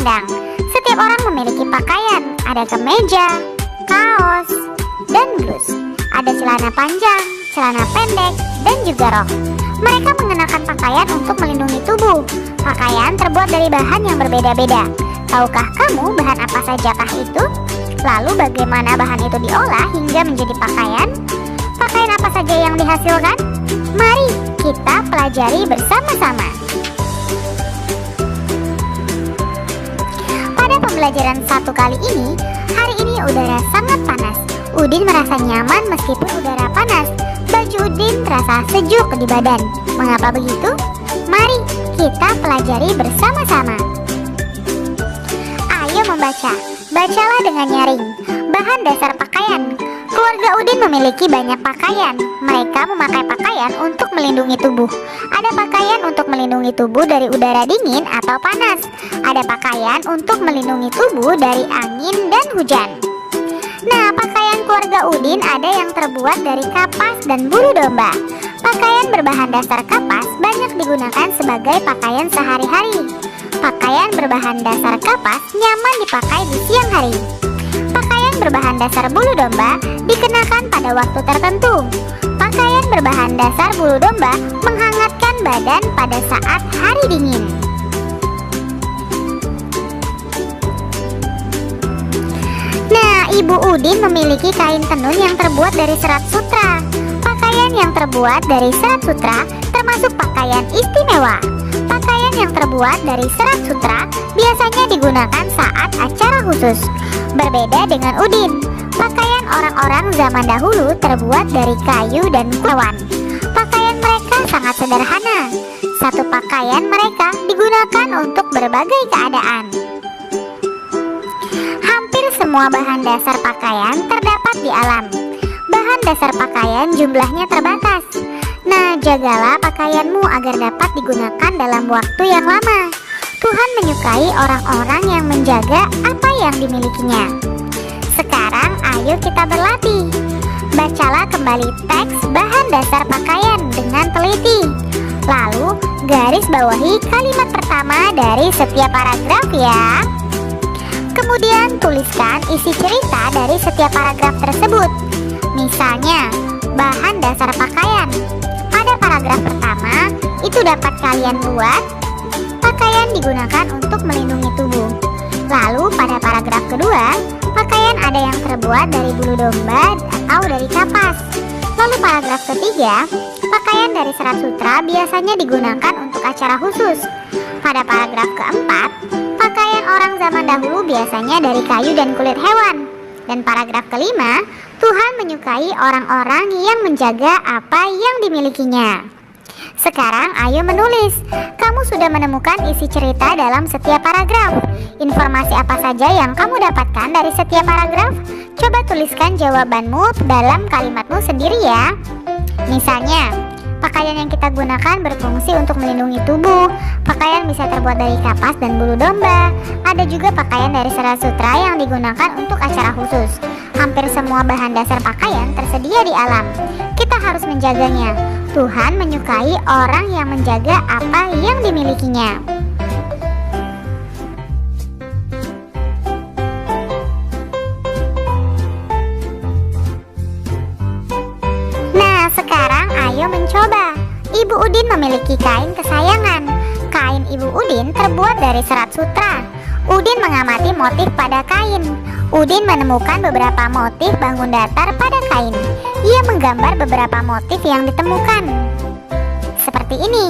pandang. Setiap orang memiliki pakaian, ada kemeja, kaos, dan blus. Ada celana panjang, celana pendek, dan juga rok. Mereka mengenakan pakaian untuk melindungi tubuh. Pakaian terbuat dari bahan yang berbeda-beda. Tahukah kamu bahan apa sajakah itu? Lalu bagaimana bahan itu diolah hingga menjadi pakaian? Pakaian apa saja yang dihasilkan? Mari kita pelajari bersama-sama. Pada pembelajaran satu kali ini, hari ini udara sangat panas. Udin merasa nyaman meskipun udara panas. Baju Udin terasa sejuk di badan. Mengapa begitu? Mari kita pelajari bersama-sama. Ayo membaca. Bacalah dengan nyaring. Bahan dasar pakaian. Keluarga Udin memiliki banyak pakaian. Mereka memakai pakaian untuk melindungi tubuh. Ada pakaian untuk melindungi tubuh dari udara dingin atau panas. Ada pakaian untuk melindungi tubuh dari angin dan hujan. Nah, pakaian keluarga Udin ada yang terbuat dari kapas dan bulu domba. Pakaian berbahan dasar kapas banyak digunakan sebagai pakaian sehari-hari. Pakaian berbahan dasar kapas nyaman dipakai di siang hari. Pakaian berbahan dasar bulu domba dikenakan pada waktu tertentu. Pakaian berbahan dasar bulu domba menghangatkan badan pada saat hari dingin. Nah, Ibu Udin memiliki kain tenun yang terbuat dari serat sutra. Pakaian yang terbuat dari serat sutra termasuk pakaian istimewa. Pakaian yang terbuat dari serat sutra biasanya digunakan saat acara khusus. Berbeda dengan Udin, pakaian orang-orang zaman dahulu terbuat dari kayu dan hewan. Pakaian mereka sangat sederhana. Satu pakaian mereka digunakan untuk berbagai keadaan. Hampir semua bahan dasar pakaian terdapat di alam. Bahan dasar pakaian jumlahnya terbatas. Nah, jagalah pakaianmu agar dapat digunakan dalam waktu yang lama. Tuhan menyukai orang-orang yang menjaga apa yang dimilikinya. Sekarang ayo kita berlatih. Bacalah kembali teks bahan dasar pakaian dengan teliti. Lalu garis bawahi kalimat pertama dari setiap paragraf ya. Kemudian tuliskan isi cerita dari setiap paragraf tersebut. Misalnya, bahan dasar pakaian. Pada paragraf pertama, itu dapat kalian buat pakaian digunakan untuk melindungi tubuh. Lalu pada paragraf kedua, pakaian ada yang terbuat dari bulu domba atau dari kapas. Lalu paragraf ketiga, pakaian dari serat sutra biasanya digunakan untuk acara khusus. Pada paragraf keempat, pakaian orang zaman dahulu biasanya dari kayu dan kulit hewan. Dan paragraf kelima, Tuhan menyukai orang-orang yang menjaga apa yang dimilikinya. Sekarang ayo menulis. Kamu sudah menemukan isi cerita dalam setiap paragraf. Informasi apa saja yang kamu dapatkan dari setiap paragraf? Coba tuliskan jawabanmu dalam kalimatmu sendiri ya. Misalnya, pakaian yang kita gunakan berfungsi untuk melindungi tubuh. Pakaian bisa terbuat dari kapas dan bulu domba. Ada juga pakaian dari serat sutra yang digunakan untuk acara khusus. Hampir semua bahan dasar pakaian tersedia di alam. Kita harus menjaganya. Tuhan menyukai orang yang menjaga apa yang dimilikinya. Nah, sekarang ayo mencoba. Ibu Udin memiliki kain kesayangan. Kain Ibu Udin terbuat dari serat sutra. Udin mengamati motif pada kain. Udin menemukan beberapa motif bangun datar pada kain. Ia menggambar beberapa motif yang ditemukan. Seperti ini.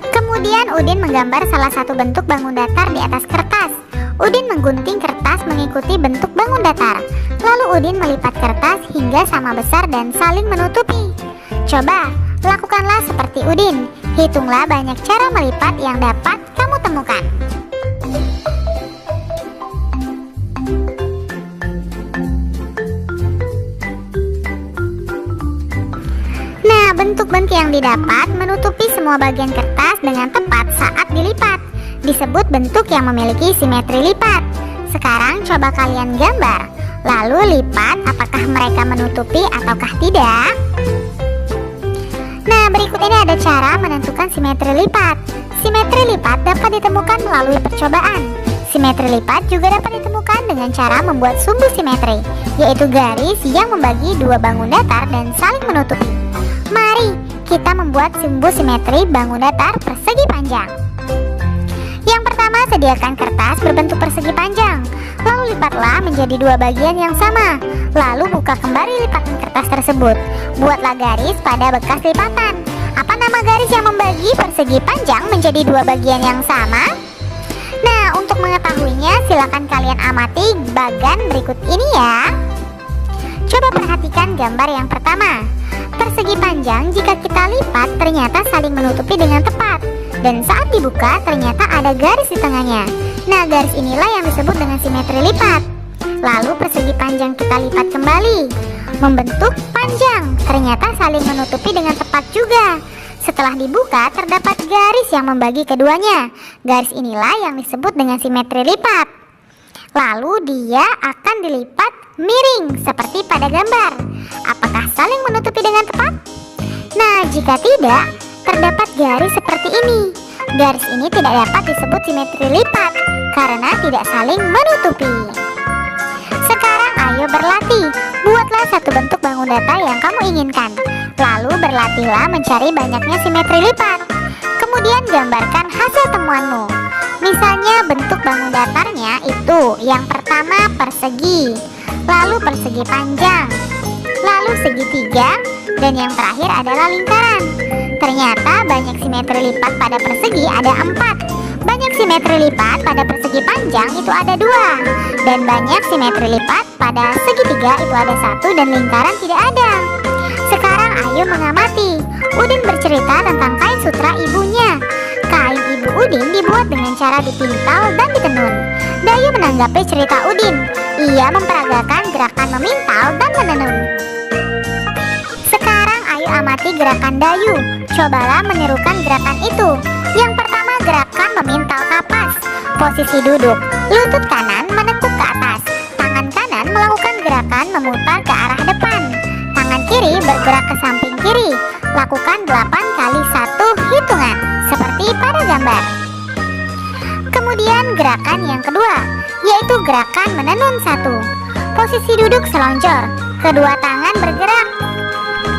Kemudian Udin menggambar salah satu bentuk bangun datar di atas kertas. Udin menggunting kertas mengikuti bentuk bangun datar. Lalu Udin melipat kertas hingga sama besar dan saling menutupi. Coba, lakukanlah seperti Udin. Hitunglah banyak cara melipat yang dapat kamu temukan. Nah, bentuk-bentuk yang didapat menutupi semua bagian kertas dengan tepat saat dilipat. Disebut bentuk yang memiliki simetri lipat. Sekarang coba kalian gambar. Lalu lipat apakah mereka menutupi ataukah tidak. Berikut ini ada cara menentukan simetri lipat. Simetri lipat dapat ditemukan melalui percobaan. Simetri lipat juga dapat ditemukan dengan cara membuat sumbu simetri, yaitu garis yang membagi dua bangun datar dan saling menutupi. Mari kita membuat sumbu simetri bangun datar persegi panjang. Yang pertama, sediakan kertas berbentuk persegi panjang. Lalu lipatlah menjadi dua bagian yang sama. Lalu buka kembali lipatan kertas tersebut. Buatlah garis pada bekas lipatan. Apa nama garis yang membagi persegi panjang menjadi dua bagian yang sama? Nah, untuk mengetahuinya silakan kalian amati bagan berikut ini ya. Coba perhatikan gambar yang pertama. Persegi panjang jika kita lipat ternyata saling menutupi dengan tepat. Dan saat dibuka ternyata ada garis di tengahnya. Nah, garis inilah yang disebut dengan simetri lipat. Lalu persegi panjang kita lipat kembali, membentuk panjang. Ternyata saling menutupi dengan tepat juga. Setelah dibuka terdapat garis yang membagi keduanya. Garis inilah yang disebut dengan simetri lipat. Lalu dia akan dilipat miring seperti pada gambar. Apakah saling menutupi dengan tepat? Nah, jika tidak, terdapat garis seperti ini. Garis ini tidak dapat disebut simetri lipat karena tidak saling menutupi. Sekarang ayo berlatih. Buatlah satu bentuk bangun datar yang kamu inginkan. Lalu berlatihlah mencari banyaknya simetri lipat. Kemudian gambarkan hasil temuanmu. Misalnya bentuk bangun datarnya itu yang pertama persegi, lalu persegi panjang, lalu segitiga, dan yang terakhir adalah lingkaran. Ternyata banyak simetri lipat pada persegi ada 4. Banyak simetri lipat pada persegi panjang itu ada 2. Dan banyak simetri lipat pada segitiga itu ada 1 dan lingkaran tidak ada. Sekarang ayo mengamati. Udin bercerita tentang kain sutra ibunya. Kain ibu Udin dibuat dengan cara dipintal dan ditenun. Dayu menanggapi cerita Udin. Ia memperagakan gerakan memintal dan menenun. Sekarang ayo amati gerakan Dayu. Cobalah menirukan gerakan itu. Yang pertama, gerakan memintal kapas. Posisi duduk, lutut kanan menekuk ke atas. Tangan kanan melakukan gerakan memutar ke arah depan. Tangan kiri bergerak ke samping kiri. Lakukan 8 kali 1 hitungan seperti pada gambar. Kemudian gerakan yang kedua, yaitu gerakan menenun 1. Posisi duduk selonjor. Kedua tangan bergerak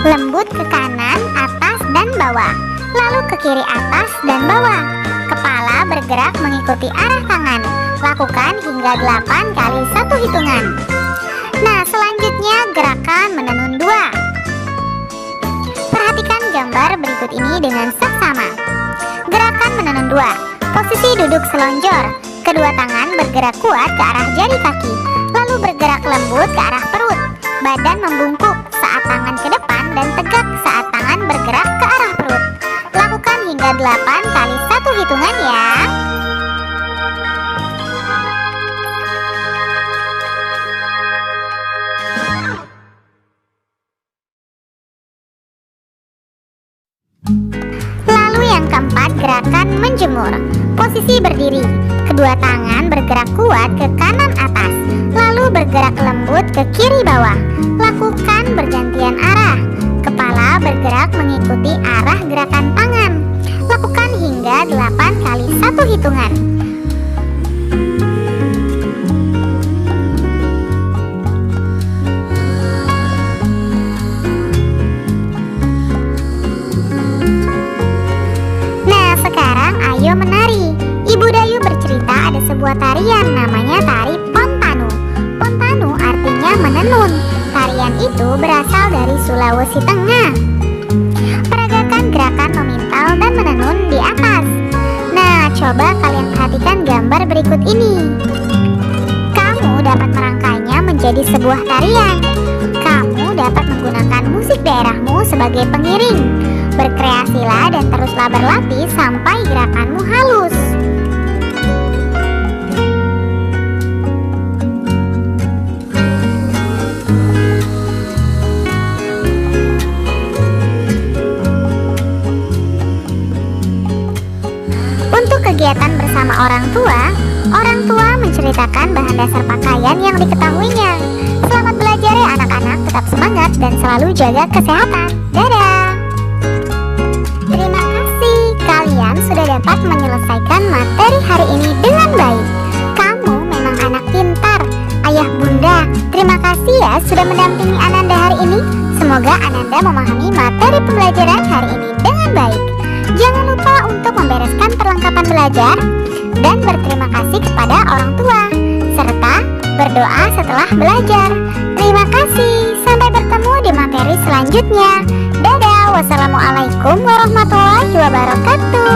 lembut ke kanan, atas, dan bawah. Lalu ke kiri, atas, dan bawah. Kepala bergerak mengikuti arah tangan. Lakukan hingga 8 kali 1 hitungan. Nah, selanjutnya gerakan menenun 2. Perhatikan gambar berikut ini dengan seksama. Gerakan menenun 2. Posisi duduk selonjor. Kedua tangan bergerak kuat ke arah jari kaki. Lalu bergerak lembut ke arah perut. Badan membungkuk saat tangan ke depan dan tegak saat tangan bergerak ke arah perut. Lakukan hingga 8 kali 1 hitungan ya. Lalu yang keempat, gerakan menjemur. Posisi berdiri. Kedua tangan bergerak kuat ke kanan atas. Lalu bergerak lembut ke kiri bawah. Lakukan bergantian arah. Kepala bergerak mengikuti arah gerakan tangan. Lakukan hingga 8 kali 1 hitungan. Nah, sekarang ayo menari. Ibu Dayu bercerita ada sebuah tarian namanya tari Pontanu. Pontanu artinya menenun. Tarian itu berasal dari Sulawesi Tengah. Peragakan gerakan memintal dan menenun di atas. Nah, coba kalian perhatikan gambar berikut ini. Kamu dapat merangkainya menjadi sebuah tarian. Kamu dapat menggunakan musik daerahmu sebagai pengiring. Berkreasilah dan teruslah berlatih sampai gerakanmu halus. Untuk kegiatan bersama orang tua menceritakan bahan dasar pakaian yang diketahuinya. Selamat belajar ya anak-anak, tetap semangat dan selalu jaga kesehatan. Dadah! sudah mendampingi Ananda hari ini. Semoga Ananda memahami materi pembelajaran hari ini dengan baik. Jangan lupa untuk membereskan perlengkapan belajar dan berterima kasih kepada orang tua, serta berdoa setelah belajar. Terima kasih, sampai bertemu di materi selanjutnya. Dadah, wassalamualaikum warahmatullahi wabarakatuh.